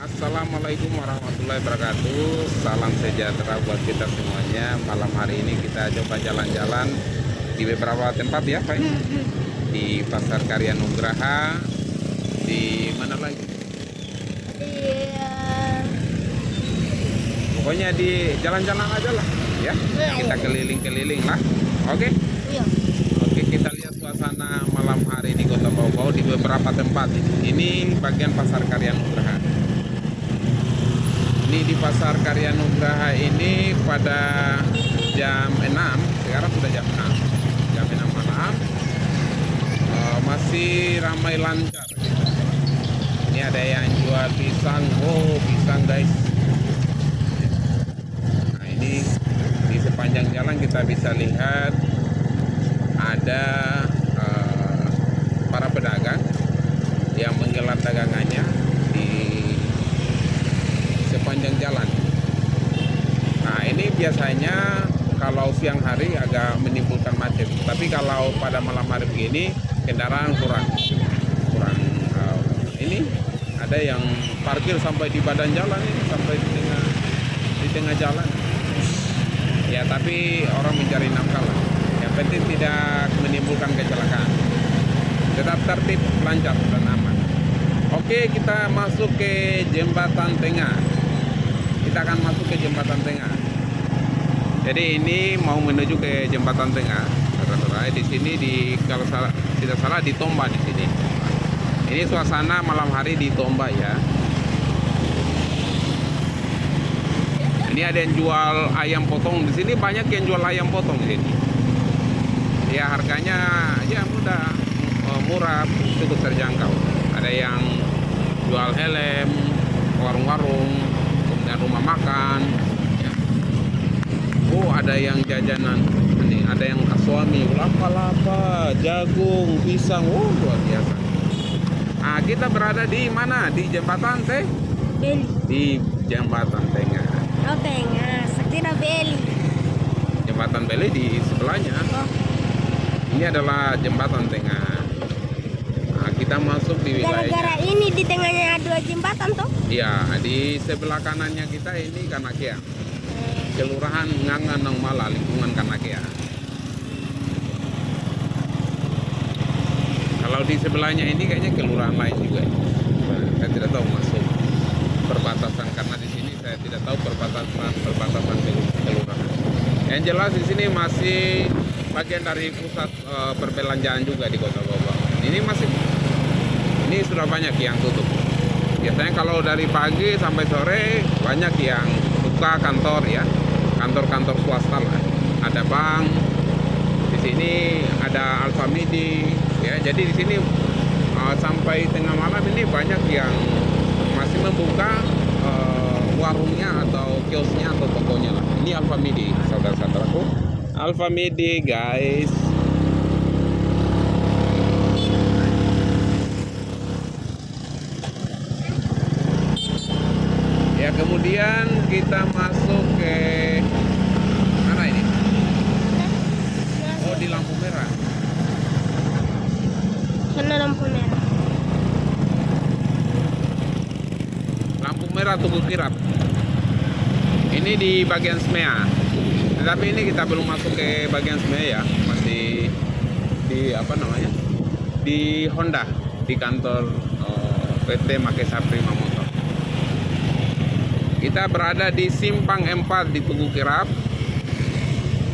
Assalamualaikum warahmatullahi wabarakatuh. Salam sejahtera buat kita semuanya. Malam hari ini kita coba jalan-jalan di beberapa tempat ya, Pak. Di Pasar Karya Nugraha. Di mana lagi? Iya. Pokoknya di jalan-jalan aja lah, ya. Kita keliling-keliling lah. Oke? Iya. Oke, kita lihat suasana malam hari di Kota Bau-Bau di beberapa tempat. Ini bagian Pasar Karya Nugraha. Ini di Pasar Karya Nugraha ini pada jam 6, sekarang sudah jam 6. Jam 6 malam. Masih ramai lancar. Ini ada yang jual pisang. Oh, pisang guys. Nah, ini di sepanjang jalan kita bisa lihat ada para pedagang yang menggelar dagangannya di sepanjang jalan. Nah, ini biasanya kalau siang hari agak menimbulkan macet, tapi kalau pada malam hari begini kendaraan kurang. Ini ada yang parkir sampai di badan jalan ini, sampai di tengah jalan. Ya, tapi orang mencari nafkah lah. Yang penting tidak menimbulkan kecelakaan. Tetap tertib, lancar dan aman. Oke, kita masuk ke jembatan tengah. Kita akan masuk ke jembatan tengah. Jadi ini mau menuju ke jembatan tengah. Saudara-saudara, di sini kalau tidak salah di Tomba di sini. Ini suasana malam hari di Tomba ya. Ini ada yang jual ayam potong di sini, banyak yang jual ayam potong di sini. Ya, harganya ya mudah, murah, cukup terjangkau. Ada yang jual helm, warung-warung, kemudian rumah makan. Ya. Oh, ada yang jajanan. Ini ada yang kaswami, lapa-lapa, jagung, pisang. Oh, luar biasa. Nah, kita berada di mana? Di jembatan Beli. Di jembatan tengah. Oh, tengah. Sekira beli. Jembatan Beli di sebelahnya. Oh. Ini adalah jembatan tengah. Nah, kita masuk di wilayah. Gara-gara ini di tengahnya dua jembatan toh? Ya, di sebelah kanannya kita ini Kanakea. Kelurahan Nganga Nongmala, lingkungan Kanakea. Kalau di sebelahnya ini kayaknya kelurahan lain juga. Nah, saya tidak tahu masuk perbatasan karena di sini saya tidak tahu perbatasan kelurahan. Yang jelas di sini masih bagian dari pusat perbelanjaan juga di Kota Bau-Bau. Ini sudah banyak yang tutup. Biasanya kalau dari pagi sampai sore banyak yang buka kantor ya, kantor-kantor swasta lah. Ada bank, di sini ada Alfamidi, ya. Jadi di sini sampai tengah malam ini banyak yang masih membuka warungnya atau kiosnya atau tokonya lah. Ini Alfamidi, saudara-saudaraku. Alfamidi guys. Ya, kemudian kita masuk ke mana ini? Oh, di lampu merah. Kena lampu merah. Lampu merah Tugu Kirap. Ini di bagian Smea. Tetapi ini kita belum masuk ke bagian Smea ya. Masih di apa namanya? Di Honda, di kantor PT Makesa Prima Motor. Kita berada di Simpang 4 di Tugu Kirap.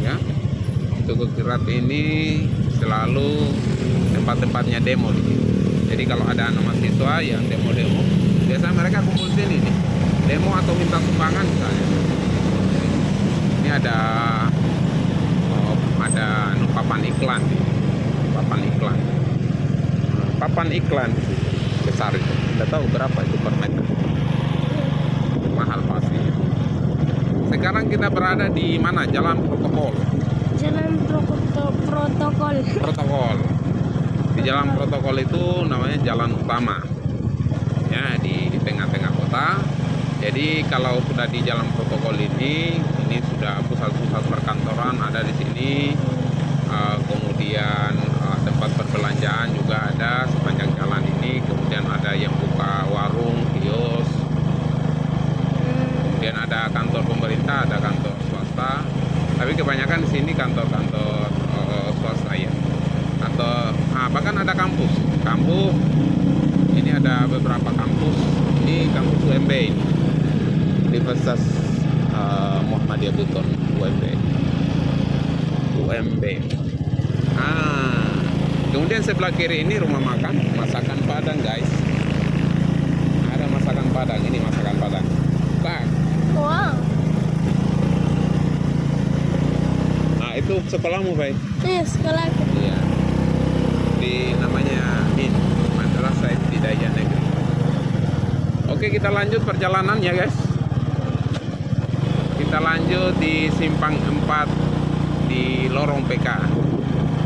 Ya. Tugu Kirap ini selalu tempat-tempatnya demo di sini. Jadi kalau ada anak mahasiswa yang demo-demo, biasanya mereka kumpul di sini nih. Demo atau minta sumbangan misalnya. Ini ada papan iklan nih. Papan iklan besar itu. Tidak tahu berapa itu per meter. Mahal pasti. Sekarang kita berada di mana? Jalan Protokol. Jalan protokol. Di jalan Protokol itu namanya jalan utama. Ya, di tengah-tengah kota. Jadi kalau sudah di jalan Protokol ini sudah pusat-pusat perkantoran ada di sini. Kemudian tempat perbelanjaan juga ada sepanjang jalan ini. Kemudian ada yang buka warung, kios, kampus UMB ini, Universitas Muhammadiyah Buton, UMB. Kemudian sebelah kiri ini rumah makan, masakan Padang guys. Ada masakan Padang, ini masakan Padang. Bang. Wow. Nah itu sekolahmu, Bay? Iya, sekolah. Iya. Di namanya Madrasah Ibtidaiyah Negeri. Oke, kita lanjut perjalanan ya guys. Kita lanjut di Simpang 4 di Lorong PK.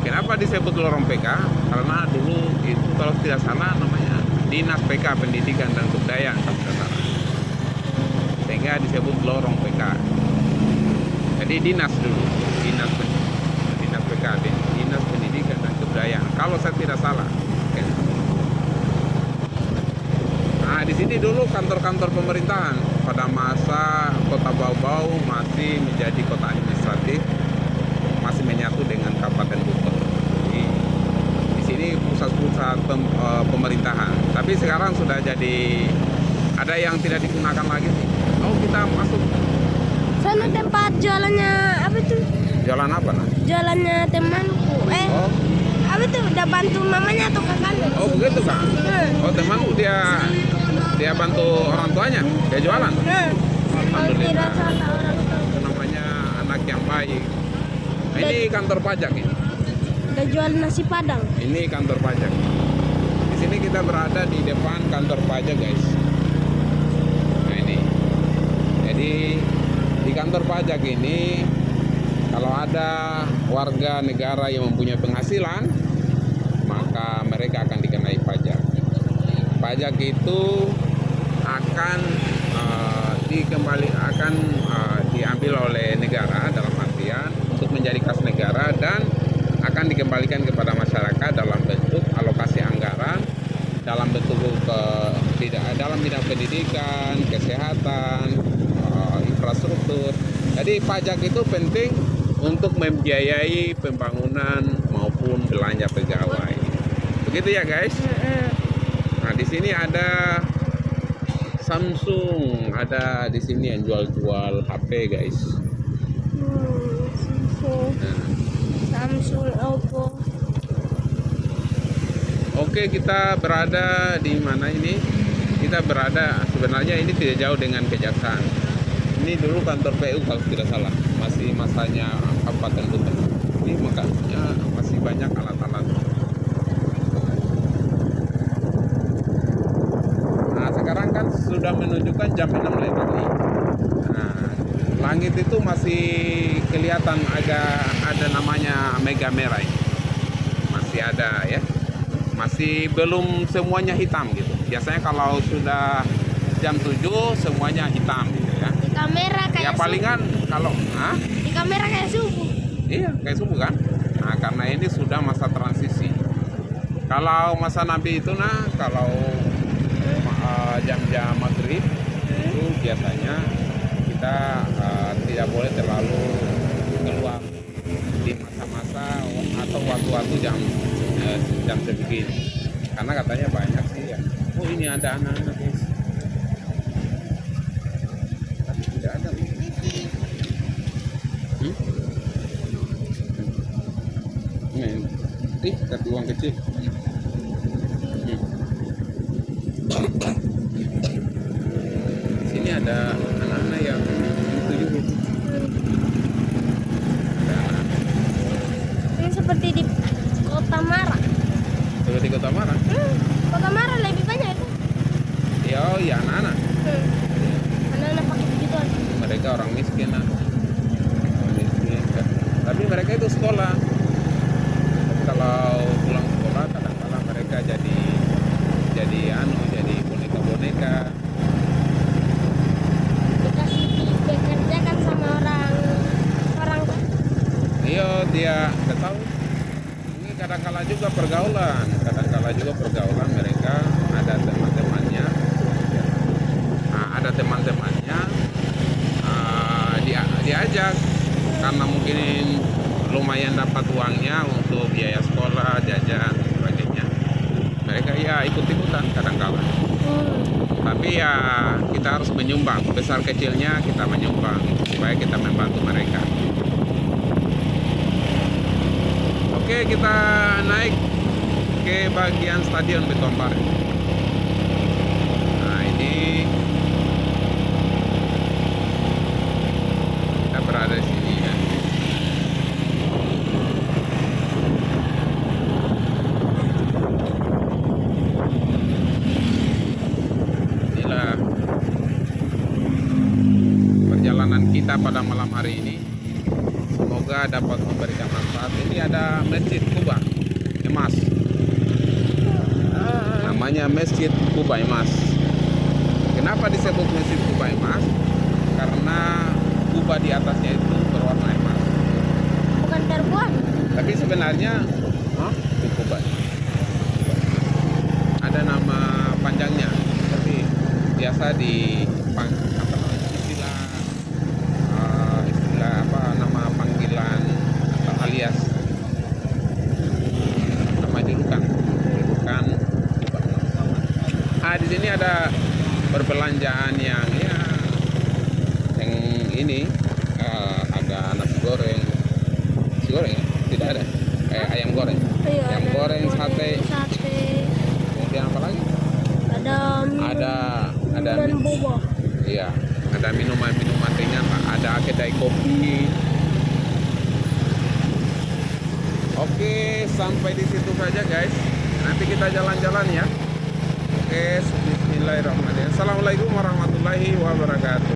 Kenapa disebut Lorong PK? Karena dulu itu kalau tidak salah namanya Dinas PK Pendidikan dan Kebudayaan, sehingga disebut Lorong PK. Jadi dinas dulu, dinas PK, Dinas Pendidikan dan Kebudayaan. Kalau saya tidak salah. Nah, di sini dulu kantor-kantor pemerintahan. Pada masa Kota Bau-Bau masih menjadi kota administratif, masih menyatu dengan Kabupaten Buton. Jadi di sini pusat-pusat pemerintahan. Tapi sekarang sudah jadi ada yang tidak digunakan lagi. Oh, kita masuk. Sana tempat jualannya apa tuh? Jalan apa nah? Jualannya temanku. Oh, Apa tuh? Udah bantu mamanya atau kakaknya? oh begitu Kak. Oh, temanku dia bantu orang tuanya, dia jualan. Kalau tidak salah orang tua. Itu namanya anak yang baik. Nah, ini kantor pajak ini. Udah jual nasi padang. Ini kantor pajak. Di sini kita berada di depan kantor pajak, guys. Nah, ini. Jadi di kantor pajak ini kalau ada warga negara yang mempunyai penghasilan, maka mereka akan dikenai pajak. Pajak itu akan diambil oleh negara dalam artian untuk menjadi kas negara dan akan dikembalikan kepada masyarakat dalam bentuk alokasi anggaran, dalam bentuk dalam bidang pendidikan, kesehatan, infrastruktur. Jadi pajak itu penting untuk membiayai pembangunan maupun belanja pegawai. Begitu ya guys. Nah, di sini ada Samsung, ada di sini yang jual-jual HP guys. Samsung, Oppo. Oke, kita berada di mana ini? Kita berada sebenarnya ini tidak jauh dengan Kejaksaan. Ini dulu kantor PU kalau tidak salah, masih masanya Kabupaten Buton. Ini makanya masih banyak alat-alat. Nah, sekarang kan sudah menunjukkan jam 6 lewat nih. Nah, langit itu masih kelihatan agak ada namanya mega merah ini. Masih ada ya. Masih belum semuanya hitam gitu. Biasanya kalau sudah jam 7 semuanya hitam gitu ya. Di kamera kayak Ya palingan kalau di kamera kayak subuh. iya kayak subuh kan. Nah, karena ini sudah masa transisi. Kalau masa Nabi itu kalau jam-jam maghrib itu biasanya kita tidak boleh terlalu keluar di masa-masa atau waktu-waktu jam segini, karena katanya banyak sih ya. Oh, ini ada anak-anak guys, tapi tidak ada. Ini tapi uang kecil. Sini ada anak-anak yang itu. Ini seperti di Kota Mara. Seperti Kota Mara. Kota Mara lebih banyak itu. Ya anak-anak. Anak-anak pakai begituan. Mereka orang miskin Orang miskin kan. Tapi mereka itu sekolah. Kalau pulang sekolah kadang-kadang mereka jadi boneka. Dikasih dikerjakan sama orang kan. Iya, dia nggak tahu. Ini kadang-kala juga pergaulan mereka ada teman-temannya. Nah, ada teman-temannya diajak karena mungkin lumayan dapat uangnya untuk biaya sekolah, jajan, sebagainya. Mereka ya ikut-ikutan kadang-kala. Tapi Tapi ya kita harus menyumbang, besar kecilnya kita menyumbang supaya kita membantu mereka. Oke, kita naik ke bagian stadion Betompar. Nah, ini kita berada di sini ya. Inilah perjalanan kita pada malam hari ini. Semoga dapat memberikan manfaat. Ini ada Masjid Kuba Emas. Namanya Masjid Kuba Emas. Kenapa disebut Masjid Kuba Emas? Karena kubah di atasnya itu berwarna emas. Bukan terbuang. Tapi sebenarnya itu kubah. Ada nama panjangnya, tapi biasa istilah apa, nama panggilan atau alias nama julukan kubah. Di sini ada perbelanjaan yang ini ada nasi goreng ya? Tidak ada. Ayam goreng. Iya, Ayam ada goreng, sate. Kemudian apa lagi? Ada minuman boba. Iya, ada minuman ringan lah. Ada kedai kopi. Oke, sampai di situ saja guys. Nanti kita jalan-jalan ya. Oke, bismillahirrahmanirrahim. Assalamualaikum warahmatullahi wabarakatuh.